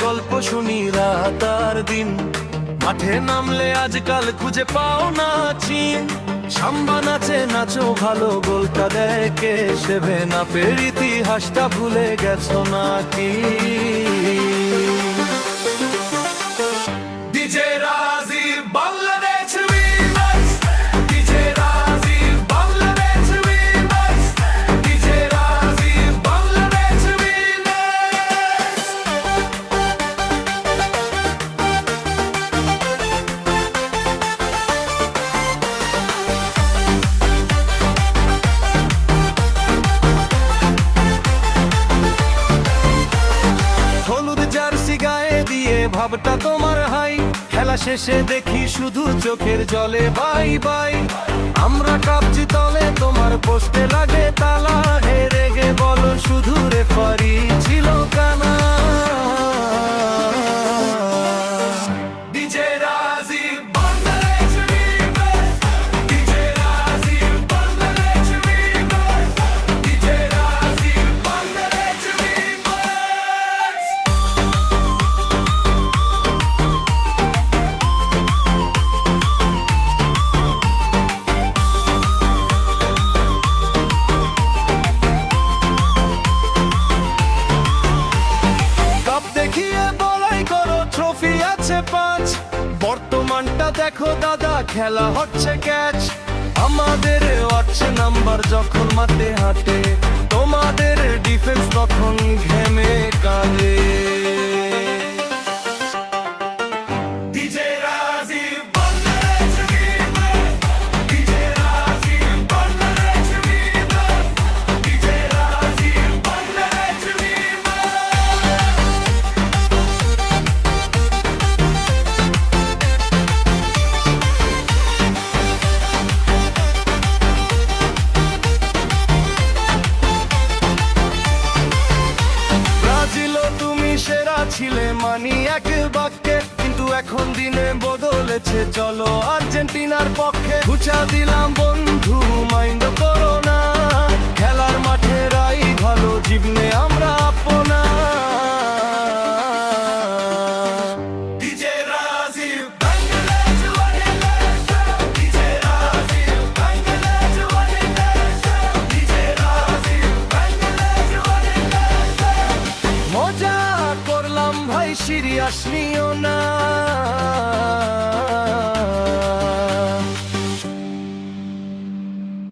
গল্প শুনি রাত আর দিন, মাঠে নামলে আজকাল খুঁজে পাও না চিন। সাম্বা নাচে নাচো ভালো, গোলটা দেয় কে, সেভেন আপের ইতিহাসটা ভুলে গেছো নাকি? DJ Rajib Bangladesh remix, DJ Rajib Bangladesh remix, DJ Rajib Bangladesh remix. হলুদ জার্সি গায়ে দিয়ে ভাবটা তোমার হাই, খেলা শেষে দেখি শুধু চোখের জলে বাই বাই। আমরা কাঁপছি তলে, তোমার পোস্টে লাগে তালা, হেরে গে বলো শুধু রেফারি ছিল কানা। DJ Rajib Bangladesh remix, DJ Rajib Bangladesh remix, DJ Rajib Bangladesh remix. Cup দেখিয়ে বলাই করো, ট্রফি আছে 5, বর্তমানটা দেখো দাদা, খেলা হচ্ছে ক্যাচ। আমাদের হচ্ছে নাম্বার যখন মাঠে হাঁটে, তোমাদের ডিফেন্স তখন ঘেমে কাঁদে। DJ Rajib Bangladesh remix, DJ Rajib Bangladesh remix, DJ Rajib Bangladesh remix. ব্রাজিলও তুমি সেরা ছিলে মানি এক বাক্যে, কিন্তু এখন দিনে বদলেছে, চলো আর্জেন্টিনার পক্ষে। ঘুচা দিলাম বন্ধু, মাইন্ড করো না, খেলার মাঠে রাই ভালো, জীবনে আমরা আপনা। DJ Rajib Bangladesh remix, DJ Rajib Bangladesh remix, DJ Rajib Bangladesh remix. মজা করলাম ভাই, সিরিয়াস নিও না।